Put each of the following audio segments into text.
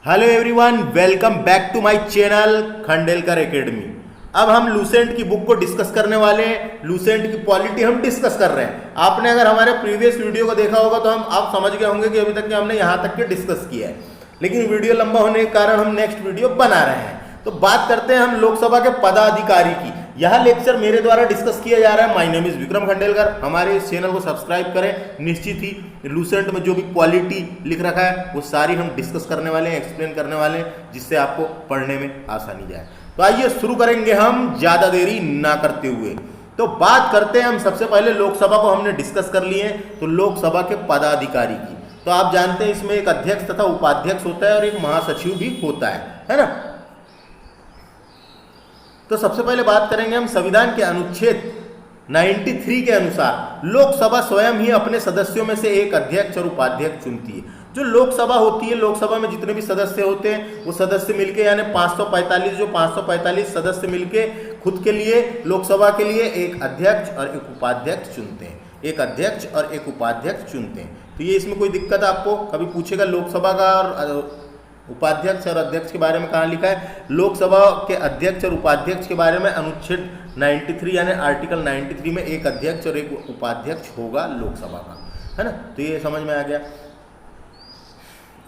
Hello everyone, welcome back to my channel Khandelkar academy. अब हम Lucent की बुक को डिस्कस करने वाले हैं। लूसेंट की पॉलिटी हम डिस्कस कर रहे हैं। आपने अगर हमारे प्रीवियस वीडियो को देखा होगा तो आप समझ गए होंगे कि अभी तक के हमने यहाँ तक के डिस्कस किया है, लेकिन वीडियो लंबा होने के कारण हम नेक्स्ट वीडियो बना रहे हैं। तो बात करते हैं हम लोकसभा के पदाधिकारी की। यह लेक्चर मेरे द्वारा डिस्कस किया जा रहा है। My name is Vikram Khandelkar. हमारे इस चैनल को सब्सक्राइब करें। निश्चित ही लूसेंट में जो भी पॉलिटी लिख रखा है वो सारी हम डिस्कस करने वाले हैं, एक्सप्लेन करने वाले हैं, जिससे आपको पढ़ने में आसानी जाए। तो आइए शुरू करेंगे हम ज्यादा देरी ना करते हुए। तो बात करते हैं हम सबसे पहले लोकसभा को हमने डिस्कस कर लिए हैं, तो लोकसभा के पदाधिकारी की। तो आप जानते हैं इसमें एक अध्यक्ष तथा उपाध्यक्ष होता है और एक महासचिव भी होता है ना। तो सबसे पहले बात करेंगे हम संविधान के अनुच्छेद 93 के अनुसार लोकसभा स्वयं ही अपने सदस्यों में से एक अध्यक्ष और उपाध्यक्ष चुनती है। जो लोकसभा होती है, लोकसभा में जितने भी सदस्य होते हैं वो सदस्य मिलके यानी 545 सदस्य मिलके खुद के लिए लोकसभा के लिए एक अध्यक्ष और एक उपाध्यक्ष चुनते हैं। एक अध्यक्ष और एक उपाध्यक्ष चुनते हैं। तो ये इसमें कोई दिक्कत आपको कभी पूछेगा लोकसभा का और उपाध्यक्ष और अध्यक्ष के बारे में कहाँ लिखा है? लोकसभा के अध्यक्ष और उपाध्यक्ष के बारे में अनुच्छेद 93 यानी आर्टिकल 93 में एक अध्यक्ष और एक उपाध्यक्ष होगा लोकसभा का, है ना। तो ये समझ में आ गया।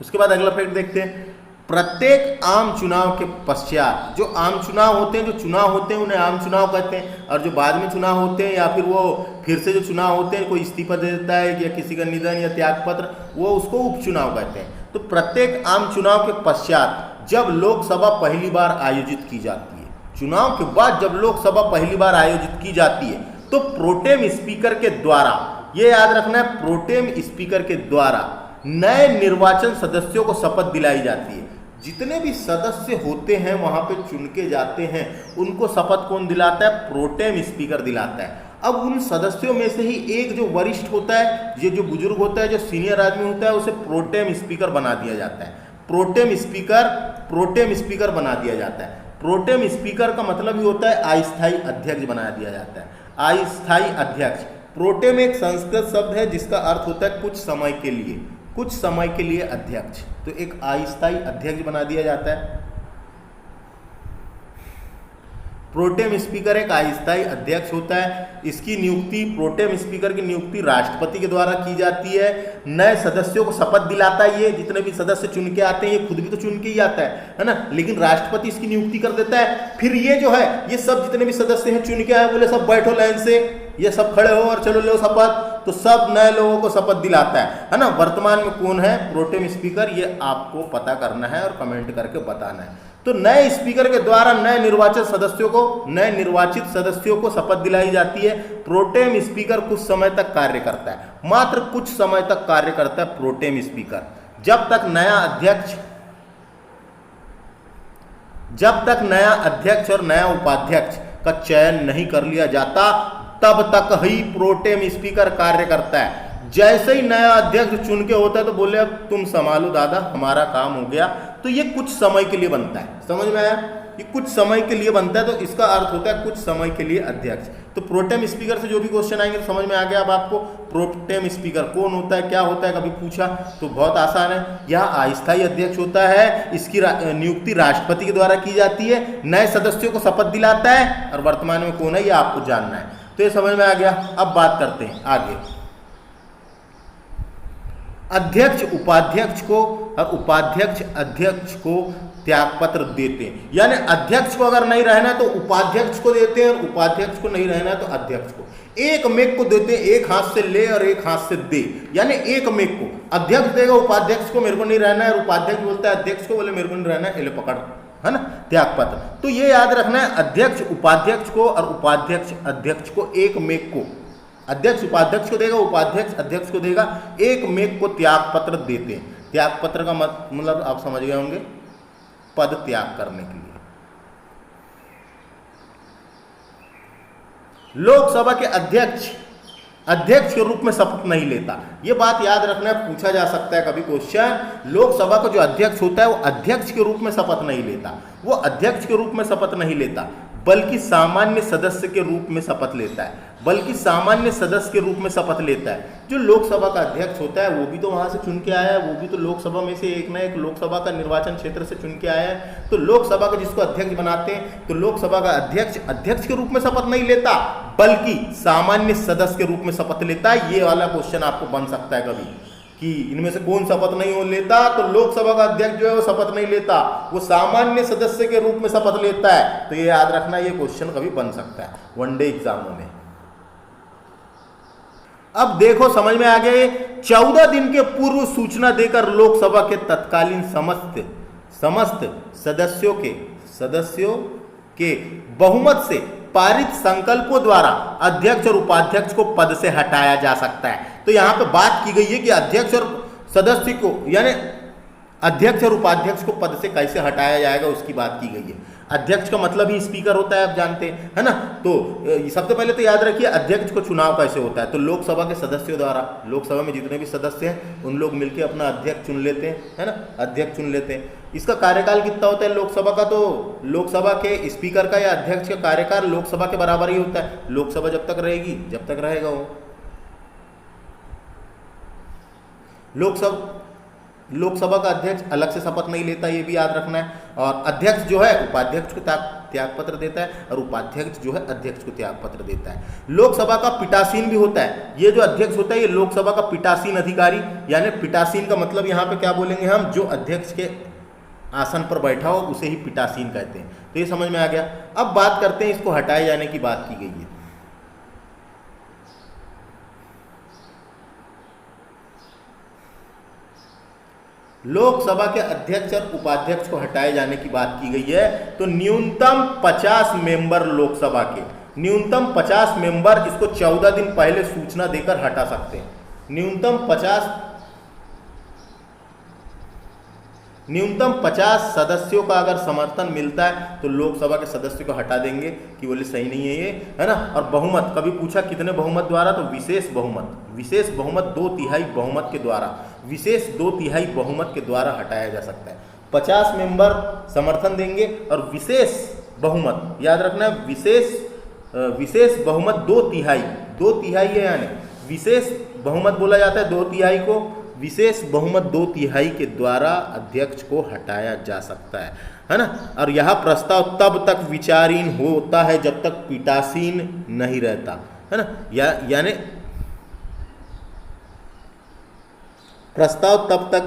उसके बाद अगला फैक्ट देखते हैं। प्रत्येक आम चुनाव के पश्चात जो आम चुनाव होते हैं उन्हें आम चुनाव कहते हैं, और जो बाद में चुनाव होते हैं या फिर वो फिर से जो चुनाव होते हैं, कोई इस्तीफा दे देता है या किसी का निधन या त्यागपत्र, वो उसको उपचुनाव कहते हैं। तो प्रत्येक आम चुनाव के पश्चात जब लोकसभा पहली बार आयोजित की जाती है, चुनाव के बाद जब लोकसभा पहली बार आयोजित की जाती है, तो प्रोटेम स्पीकर के द्वारा, ये याद रखना है, प्रोटेम स्पीकर के द्वारा नए निर्वाचन सदस्यों को शपथ दिलाई जाती है। जितने भी सदस्य होते हैं वहां पे चुन के जाते हैं, उनको शपथ कौन दिलाता है? प्रोटेम स्पीकर दिलाता है। अब उन सदस्यों में से ही एक जो वरिष्ठ होता है, ये जो बुजुर्ग होता है, जो सीनियर आदमी होता है, उसे प्रोटेम स्पीकर बना दिया जाता है। प्रोटेम स्पीकर बना दिया जाता है। प्रोटेम स्पीकर का मतलब ही होता है अस्थायी अध्यक्ष बना दिया जाता है। अस्थायी अध्यक्ष, प्रोटेम एक संस्कृत शब्द है जिसका अर्थ होता है कुछ समय के लिए अध्यक्ष। तो एक अस्थायी अध्यक्ष बना दिया जाता है। प्रोटेम स्पीकर एक अस्थायी अध्यक्ष होता है। इसकी नियुक्ति, प्रोटेम स्पीकर की नियुक्ति राष्ट्रपति के द्वारा की जाती है। नए सदस्यों को शपथ दिलाता है। ये जितने भी सदस्य चुन के आते हैं, ये खुद भी तो चुन के ही आता है ना, लेकिन राष्ट्रपति इसकी नियुक्ति कर देता है। फिर ये जो है, ये सब जितने भी सदस्य हैं चुन के आए, बोले सब बैठो लाइन से, ये सब खड़े हो और चलो लो शपथ, तो सब नए लोगों को शपथ दिलाता है ना। वर्तमान में कौन है प्रोटेम स्पीकर, ये आपको पता करना है और कमेंट करके बताना है। तो नए स्पीकर के द्वारा नए निर्वाचित सदस्यों को शपथ दिलाई जाती है। प्रोटेम स्पीकर कुछ समय तक कार्य करता है, मात्र कुछ समय तक कार्य करता है प्रोटेम स्पीकर। जब तक नया अध्यक्ष और नया उपाध्यक्ष का चयन नहीं कर लिया जाता, तब तक ही प्रोटेम स्पीकर कार्य करता है। जैसे ही नया अध्यक्ष चुन के होता है तो बोले अब तुम संभालो दादा, हमारा काम हो गया। तो ये कुछ समय के लिए बनता है। समझ में आया? ये कुछ समय के लिए बनता है, तो इसका अर्थ होता है कुछ समय के लिए अध्यक्ष। तो प्रोटेम स्पीकर से जो भी क्वेश्चन आएंगे तो समझ में आ गया अब आपको प्रोटेम स्पीकर कौन होता है, क्या होता है, कभी पूछा तो बहुत आसान है। यह अस्थायी अध्यक्ष होता है। इसकी नियुक्ति राष्ट्रपति के द्वारा की जाती है। नए सदस्यों को शपथ दिलाता है और वर्तमान में कौन है ये आपको जानना है। तो ये समझ में आ गया। अब बात करते हैं आगे। अध्यक्ष उपाध्यक्ष को और उपाध्यक्ष अध्यक्ष को त्यागपत्र देते हैं। यानी अध्यक्ष को अगर नहीं रहना तो उपाध्यक्ष को देते हैं, और उपाध्यक्ष को नहीं रहना तो अध्यक्ष को। एक मेक को देते हैं, एक हाथ से ले और एक हाथ से दे, यानी एक मेक को अध्यक्ष देगा उपाध्यक्ष को, मेरे को नहीं रहना है, और उपाध्यक्ष बोलता है अध्यक्ष को, बोले मेरे को नहीं रहना है, ले पकड़, है ना, त्यागपत्र। तो ये याद रखना है, अध्यक्ष उपाध्यक्ष को और उपाध्यक्ष अध्यक्ष को, एक मेक को अध्यक्ष उपाध्यक्ष को देगा, उपाध्यक्ष अध्यक्ष को देगा, एक मेक को त्यागपत्र देते हैं। त्यागपत्र का मतलब आप समझ गए होंगे, पद त्याग करने के लिए। लोकसभा के अध्यक्ष के रूप में शपथ नहीं लेता। यह बात याद रखना, पूछा जा सकता है कभी क्वेश्चन। लोकसभा का जो अध्यक्ष होता है वो अध्यक्ष के रूप में शपथ नहीं लेता, वो अध्यक्ष के रूप में शपथ नहीं लेता। बल्कि सामान्य सदस्य के रूप में शपथ लेता है, बल्कि सामान्य सदस्य के रूप में शपथ लेता है। जो लोकसभा का अध्यक्ष होता है वो भी तो वहां से चुन के आया है, वो भी तो लोकसभा में से एक ना एक लोकसभा का निर्वाचन क्षेत्र से चुन के आया है। तो लोकसभा का जिसको अध्यक्ष बनाते हैं, तो लोकसभा का अध्यक्ष के रूप में शपथ नहीं लेता, बल्कि सामान्य सदस्य के रूप में शपथ लेता है। ये वाला क्वेश्चन आपको बन सकता है कभी कि इनमें से कौन शपथ नहीं हो लेता, तो लोकसभा का अध्यक्ष जो है वो शपथ नहीं लेता, वो सामान्य सदस्य के रूप में शपथ लेता है। तो ये याद रखना, ये क्वेश्चन कभी बन सकता है वनडे एग्जामों में। अब देखो समझ में आ गया, 14 दिन के पूर्व सूचना देकर लोकसभा के तत्कालीन समस्त सदस्यों के बहुमत से पारित संकल्पों द्वारा अध्यक्ष और उपाध्यक्ष को पद से हटाया जा सकता है। तो यहां पे बात की गई है कि अध्यक्ष और सदस्य को, यानी अध्यक्ष और उपाध्यक्ष को पद से कैसे हटाया जाएगा उसकी बात की गई है। अध्यक्ष का मतलब ही स्पीकर होता है, आप जानते हैं, है ना। तो सबसे पहले तो याद रखिए अध्यक्ष को चुनाव कैसे होता है। तो लोकसभा के सदस्यों द्वारा, लोकसभा में जितने भी सदस्य हैं उन लोग मिलकर अपना अध्यक्ष चुन लेते हैं, है ना, अध्यक्ष चुन लेते हैं। इसका कार्यकाल कितना होता है लोकसभा का, तो लोकसभा के स्पीकर का या अध्यक्ष का कार्यकाल लोकसभा के बराबर ही होता है। लोकसभा जब तक रहेगी, जब तक रहेगा वो। लोकसभा का अध्यक्ष अलग से शपथ नहीं लेता, ये भी याद रखना है। और अध्यक्ष जो है उपाध्यक्ष को त्यागपत्र देता है, और उपाध्यक्ष जो है अध्यक्ष को त्यागपत्र देता है। लोकसभा का पीठासीन भी होता है। ये जो अध्यक्ष होता है ये लोकसभा का पीठासीन अधिकारी, यानी पीठासीन का मतलब यहाँ पे क्या बोलेंगे हम, जो अध्यक्ष के आसन पर बैठा हो उसे ही पीठासीन कहते हैं। तो ये समझ में आ गया। अब बात करते हैं, इसको हटाए जाने की बात की गई है। लोकसभा के अध्यक्ष और उपाध्यक्ष को हटाए जाने की बात की गई है। तो न्यूनतम 50 मेंबर लोकसभा के, न्यूनतम 50 मेंबर इसको 14 दिन पहले सूचना देकर हटा सकते हैं। न्यूनतम 50 सदस्यों का अगर समर्थन मिलता है तो लोकसभा के सदस्य को हटा देंगे कि बोले सही नहीं है ये, है ना। और बहुमत, कभी पूछा कितने बहुमत द्वारा, तो विशेष बहुमत 2/3 बहुमत के द्वारा, विशेष 2/3 बहुमत के द्वारा हटाया जा सकता है। 50 मेंबर समर्थन देंगे और विशेष बहुमत, याद रखना है, विशेष बहुमत 2/3 है, यानी विशेष बहुमत बोला जाता है 2/3 को, विशेष बहुमत 2/3 के द्वारा अध्यक्ष को हटाया जा सकता है ना। और यह प्रस्ताव तब तक विचाराधीन होता है जब तक पीठासीन नहीं रहता, है ना। यानी प्रस्ताव तब तक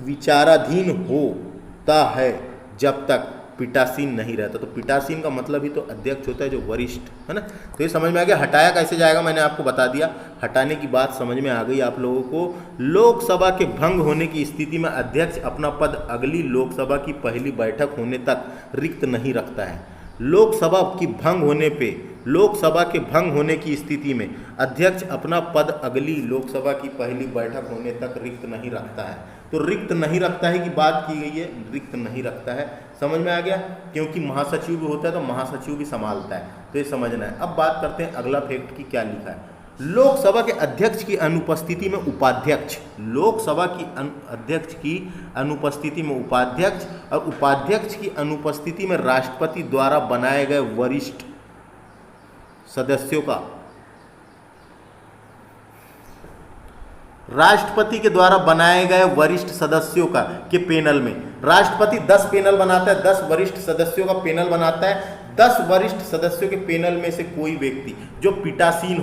विचाराधीन होता है जब तक पीठासीन नहीं रहता। तो पीठासीन का मतलब ही तो अध्यक्ष होता है, जो वरिष्ठ, है ना। तो ये समझ में आ गया। हटाया कैसे जाएगा मैंने आपको बता दिया। हटाने की बात समझ में आ गई आप लोगों को। लोकसभा के भंग होने की स्थिति में अध्यक्ष अपना पद अगली लोकसभा की पहली बैठक होने तक रिक्त नहीं रखता है। लोकसभा के भंग होने की स्थिति में अध्यक्ष अपना पद अगली लोकसभा की पहली बैठक होने तक रिक्त नहीं रखता है। तो रिक्त नहीं रखता है की बात की गई है, रिक्त नहीं रखता है, समझ में आ गया। क्योंकि महासचिव भी होता है तो महासचिव भी संभालता है, तो ये समझना है। अब बात करते हैं अगला फैक्ट की क्या लिखा है। लोकसभा के अध्यक्ष की अनुपस्थिति में उपाध्यक्ष, लोकसभा की अध्यक्ष की अनुपस्थिति में उपाध्यक्ष और उपाध्यक्ष की अनुपस्थिति में राष्ट्रपति द्वारा बनाए गए वरिष्ठ सदस्यों का, राष्ट्रपति के द्वारा बनाए गए वरिष्ठ सदस्यों का के पैनल में, राष्ट्रपति 10 पैनल बनाता है, 10 वरिष्ठ सदस्यों का पैनल बनाता है। 10 वरिष्ठ सदस्यों के पैनल में से कोई व्यक्ति जो पीठासीन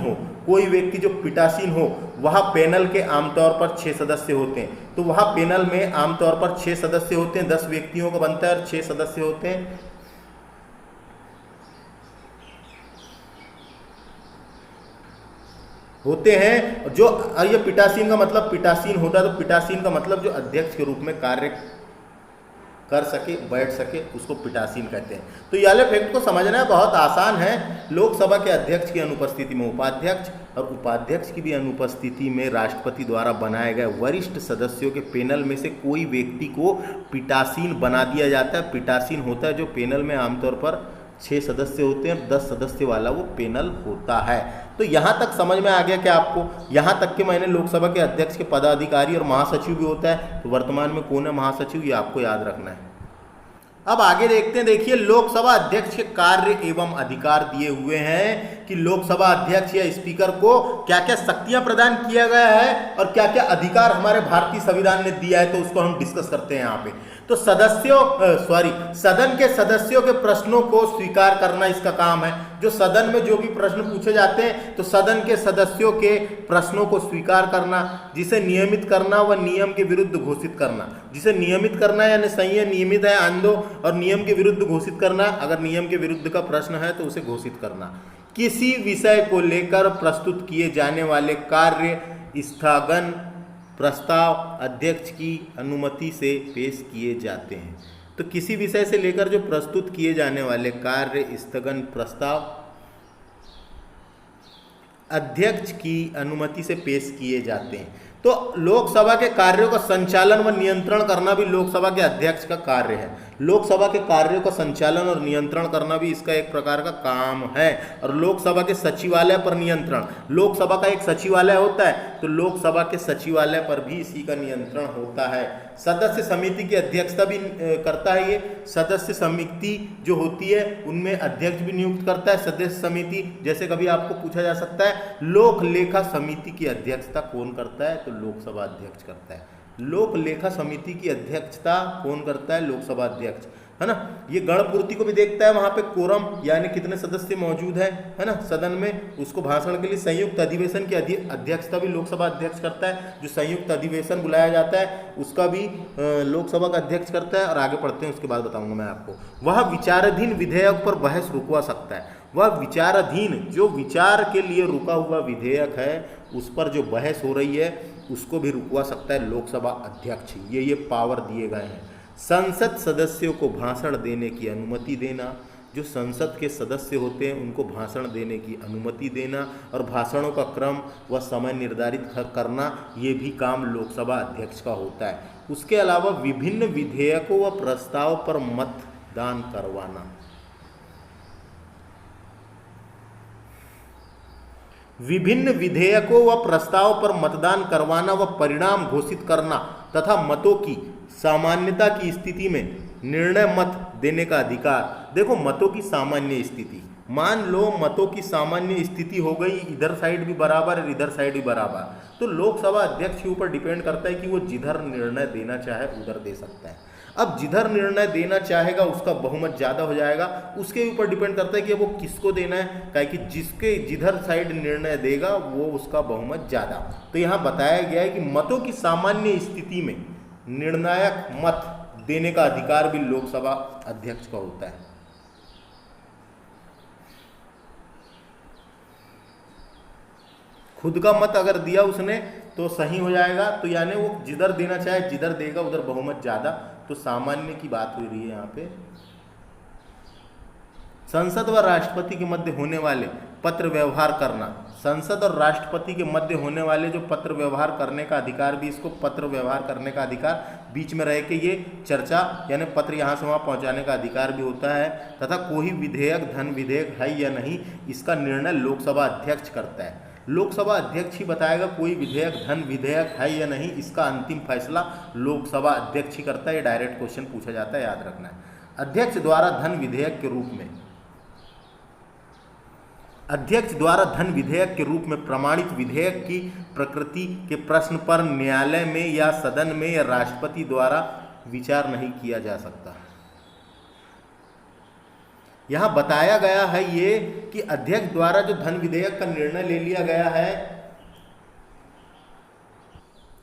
हो, वह पैनल के आमतौर पर 6 सदस्य होते हैं। तो वह पैनल में आमतौर पर 6 सदस्य होते हैं, 10 व्यक्तियों का बनता है और 6 सदस्य होते हैं। जो ये पीठासीन का मतलब, पीठासीन होता है तो पीठासीन का मतलब जो अध्यक्ष के रूप में कार्य कर सके, बैठ सके, उसको पीठासीन कहते हैं। तो ये वाले फैक्ट को समझना है, बहुत आसान है। लोकसभा के अध्यक्ष की अनुपस्थिति में उपाध्यक्ष और उपाध्यक्ष की भी अनुपस्थिति में राष्ट्रपति द्वारा बनाए गए वरिष्ठ सदस्यों के पैनल में से कोई व्यक्ति को पीठासीन बना दिया जाता है। पीठासीन होता है जो पैनल में आमतौर पर 6 सदस्य होते हैं, 10 सदस्य वाला वो पैनल होता है। तो यहाँ तक समझ में आ गया कि आपको, यहाँ तक कि मैंने लोकसभा के अध्यक्ष के पदाधिकारी और महासचिव भी होता है। तो वर्तमान में कौन है महासचिव, ये आपको याद रखना है। अब आगे देखते हैं, देखिए लोकसभा अध्यक्ष के कार्य एवं अधिकार दिए हुए हैं कि लोकसभा अध्यक्ष या स्पीकर को क्या क्या शक्तियां प्रदान किया गया है और क्या क्या अधिकार हमारे भारतीय संविधान ने दिया है, तो उसको हम डिस्कस करते हैं यहाँ पे। तो सदन के सदस्यों के प्रश्नों को स्वीकार करना इसका काम है। जो सदन में जो भी प्रश्न पूछे जाते हैं तो सदन के सदस्यों के प्रश्नों को स्वीकार करना, जिसे नियमित करना व नियम के विरुद्ध घोषित करना। जिसे नियमित करना यानी सही है, नियमित है, आंदो, और नियम के विरुद्ध घोषित करना, अगर नियम के विरुद्ध का प्रश्न है तो उसे घोषित करना। किसी विषय को लेकर प्रस्तुत किए जाने वाले कार्य स्थगन प्रस्ताव अध्यक्ष की अनुमति से पेश किए जाते हैं। तो किसी विषय से लेकर जो प्रस्तुत किए जाने वाले कार्य स्थगन प्रस्ताव अध्यक्ष की अनुमति से पेश किए जाते हैं। तो लोकसभा के कार्यों का संचालन व नियंत्रण करना भी लोकसभा के अध्यक्ष का कार्य है। लोकसभा के कार्यों का संचालन और नियंत्रण करना भी इसका एक प्रकार का काम है। और लोकसभा के सचिवालय पर नियंत्रण, लोकसभा का एक सचिवालय होता है, तो लोकसभा के सचिवालय पर भी इसी का नियंत्रण होता है। सदस्य समिति की अध्यक्षता भी करता है ये। सदस्य समिति जो होती है उनमें अध्यक्ष भी नियुक्त करता है सदस्य समिति। जैसे कभी आपको पूछा जा सकता है लोक लेखा समिति की अध्यक्षता कौन करता है, तो लोकसभा अध्यक्ष करता है। लोक लेखा समिति की अध्यक्षता कौन करता है, लोकसभा अध्यक्ष, है ना। ये गणपूर्ति को भी देखता है, वहां पे कोरम यानी कितने सदस्य मौजूद है ना सदन में, उसको भाषण के लिए संयुक्त अधिवेशन की अध्यक्षता भी लोकसभा अध्यक्ष करता है। जो संयुक्त अधिवेशन बुलाया जाता है उसका भी लोकसभा का अध्यक्ष करता है। और आगे पढ़ते हैं, उसके बाद बताऊंगा मैं आपको। वह विचाराधीन विधेयक पर बहस रुकवा सकता है। वह विचाराधीन, जो विचार के लिए रुका हुआ विधेयक है उस पर जो बहस हो रही है उसको भी रुकवा सकता है लोकसभा अध्यक्ष। ये पावर दिए गए हैं। संसद सदस्यों को भाषण देने की अनुमति देना, जो संसद के सदस्य होते हैं उनको भाषण देने की अनुमति देना और भाषणों का क्रम व समय निर्धारित करना, ये भी काम लोकसभा अध्यक्ष का होता है। उसके अलावा विभिन्न विधेयकों व प्रस्ताव पर मतदान करवाना, विभिन्न विधेयकों व प्रस्ताव पर मतदान करवाना व परिणाम घोषित करना तथा मतों की सामान्यता की स्थिति में निर्णय मत देने का अधिकार। देखो मतों की सामान्य स्थिति, मान लो मतों की सामान्य स्थिति हो गई, इधर साइड भी बराबर है इधर साइड भी बराबर, तो लोकसभा अध्यक्ष के ऊपर डिपेंड करता है कि वो जिधर निर्णय देना चाहे उधर दे सकता है। अब जिधर निर्णय देना चाहेगा उसका बहुमत ज़्यादा हो जाएगा, उसके ऊपर डिपेंड करता है कि वो किसको देना है, काहे कि जिसके जिधर साइड निर्णय देगा वो उसका बहुमत ज़्यादा। तो यहाँ बताया गया है कि मतों की सामान्य स्थिति में निर्णायक मत देने का अधिकार भी लोकसभा अध्यक्ष का होता है। खुद का मत अगर दिया उसने तो सही हो जाएगा, तो यानी वो जिधर देना चाहे जिधर देगा उधर बहुमत ज़्यादा। तो सामान्य की बात हो रही है यहाँ पे। संसद व राष्ट्रपति के मध्य होने वाले पत्र व्यवहार करना, संसद और राष्ट्रपति के मध्य होने वाले जो पत्र व्यवहार करने का अधिकार भी, इसको पत्र व्यवहार करने का अधिकार, बीच में रह के ये चर्चा यानी पत्र यहाँ से वहाँ पहुँचाने का अधिकार भी होता है। तथा कोई विधेयक धन विधेयक है या नहीं, इसका निर्णय लोकसभा अध्यक्ष करता है। लोकसभा अध्यक्ष ही बताएगा कोई विधेयक धन विधेयक है या नहीं, इसका अंतिम फैसला लोकसभा अध्यक्ष ही करता है। ये डायरेक्ट क्वेश्चन पूछा जाता है, याद रखना है। अध्यक्ष द्वारा धन विधेयक के रूप में, अध्यक्ष द्वारा धन विधेयक के रूप में प्रमाणित विधेयक की प्रकृति के प्रश्न पर न्यायालय में या सदन में या राष्ट्रपति द्वारा विचार नहीं किया जा सकता। यहां बताया गया है ये कि अध्यक्ष द्वारा जो धन विधेयक का निर्णय ले लिया गया है,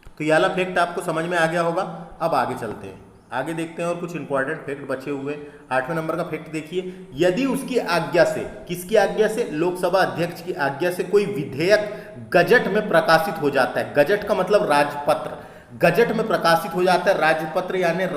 तो ये वाला फैक्ट आपको समझ में आ गया होगा। अब आगे चलते हैं, आगे देखते हैं और कुछ इंपॉर्टेंट फैक्ट बचे हुए। 8वें नंबर का फैक्ट देखिए, यदि उसकी आज्ञा से, किसकी आज्ञा से, लोकसभा अध्यक्ष की आज्ञा से कोई विधेयक गजट में प्रकाशित हो जाता है। गजट का मतलब राजपत्र, गजट में प्रकाशित हो जाता है, राजपत्र यानी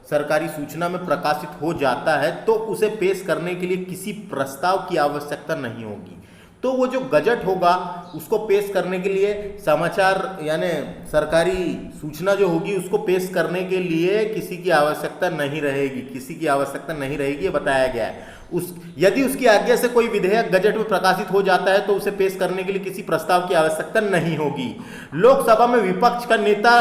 सरकारी सूचना में प्रकाशित हो जाता है, तो उसे पेश करने के लिए किसी प्रस्ताव की आवश्यकता नहीं होगी। तो वो जो गजट होगा उसको पेश करने के लिए, समाचार यानी सरकारी सूचना जो होगी उसको पेश करने के लिए किसी की आवश्यकता नहीं रहेगी, किसी की आवश्यकता नहीं रहेगी, ये बताया गया है। यदि उसकी आज्ञा से कोई विधेयक गजट में प्रकाशित हो जाता है तो उसे पेश करने के लिए किसी प्रस्ताव की आवश्यकता नहीं होगी। लोकसभा में विपक्ष का नेता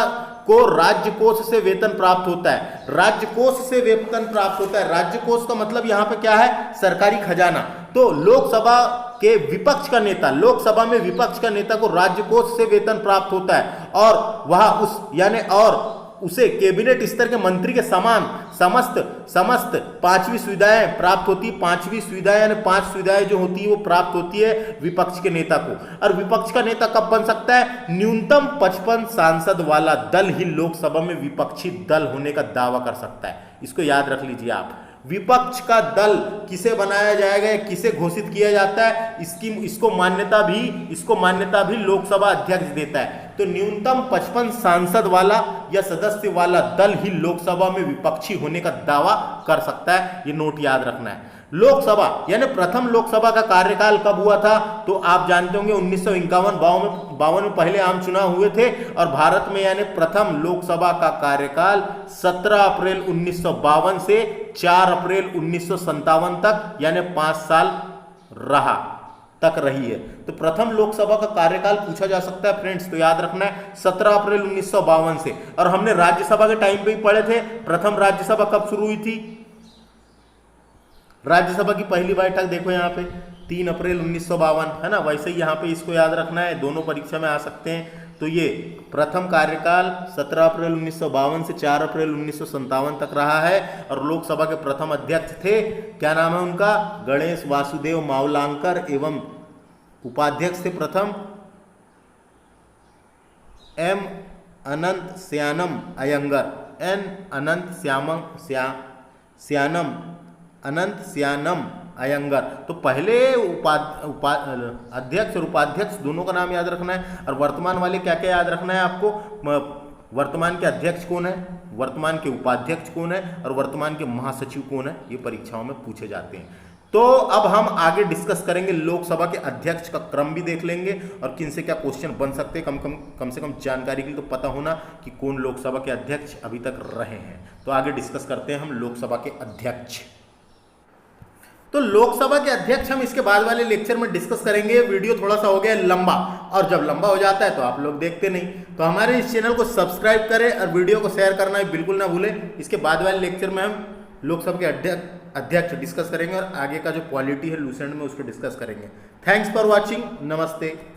को राज्य कोष से वेतन प्राप्त होता है। राज्य कोष से वेतन प्राप्त होता है। राज्य कोष का मतलब यहां पे क्या है? सरकारी खजाना। तो लोकसभा के विपक्ष का नेता, लोकसभा में विपक्ष का नेता को राज्य कोष से वेतन प्राप्त होता है और वह उसे कैबिनेट स्तर के मंत्री के समान समस्त 5वीं सुविधाएं प्राप्त होती है। 5वीं सुविधाएं यानी 5 सुविधाएं जो होती है वो प्राप्त होती है विपक्ष के नेता को। और विपक्ष का नेता कब बन सकता है? न्यूनतम 55 सांसद वाला दल ही लोकसभा में विपक्षी दल होने का दावा कर सकता है। इसको याद रख लीजिए आप। विपक्ष का दल किसे बनाया जाएगा, किसे घोषित किया जाता है, इसको मान्यता भी लोकसभा अध्यक्ष देता है। तो न्यूनतम 55 सांसद वाला या सदस्य वाला दल ही लोकसभा में विपक्षी होने का दावा कर सकता है। ये नोट याद रखना है। लोकसभा यानी प्रथम लोकसभा का कार्यकाल कब हुआ था? तो आप जानते होंगे 1951-52 में पहले आम चुनाव हुए थे और भारत में यानी प्रथम लोकसभा का कार्यकाल 17 अप्रैल 1952 से 4 अप्रैल 1957 तक यानी 5 साल रही है। तो प्रथम लोकसभा का कार्यकाल पूछा जा सकता है फ्रेंड्स, तो याद रखना है 17 अप्रैल 1952 से। और हमने राज्यसभा के टाइम पे ही पढ़े थे, प्रथम राज्यसभा कब शुरू हुई थी? राज्यसभा की पहली बैठक देखो यहाँ पे 3 अप्रैल 1952 है ना। वैसे ही यहाँ पे इसको याद रखना है, दोनों परीक्षा में आ सकते हैं। तो ये प्रथम कार्यकाल 17 अप्रैल 1952 से 4 अप्रैल 1957 तक रहा है। और लोकसभा के प्रथम अध्यक्ष थे, क्या नाम है उनका? गणेश वासुदेव मावलांकर। एवं उपाध्यक्ष थे प्रथम एम अनंत श्यानम अयंगर, अनंत श्यानम अयंगर। तो पहले अध्यक्ष और उपाध्यक्ष दोनों का नाम याद रखना है। और वर्तमान वाले क्या क्या याद रखना है आपको? वर्तमान के अध्यक्ष कौन है, वर्तमान के उपाध्यक्ष कौन है और वर्तमान के महासचिव कौन है, ये परीक्षाओं में पूछे जाते हैं। तो अब हम आगे डिस्कस करेंगे, लोकसभा के अध्यक्ष का क्रम भी देख लेंगे और किन से क्या क्वेश्चन बन सकते हैं। कम से कम जानकारी के लिए तो पता होना कि कौन लोकसभा के अध्यक्ष अभी तक रहे हैं। तो आगे डिस्कस करते हैं हम लोकसभा के अध्यक्ष। तो लोकसभा के अध्यक्ष हम इसके बाद वाले लेक्चर में डिस्कस करेंगे। वीडियो थोड़ा सा हो गया लंबा, और जब लंबा हो जाता है तो आप लोग देखते नहीं। तो हमारे इस चैनल को सब्सक्राइब करें और वीडियो को शेयर करना बिल्कुल ना भूलें। इसके बाद वाले लेक्चर में हम लोकसभा के अध्यक्ष डिस्कस करेंगे और आगे का जो पॉलिटी है लूसेंट में उसको डिस्कस करेंगे। Thanks for watching. नमस्ते।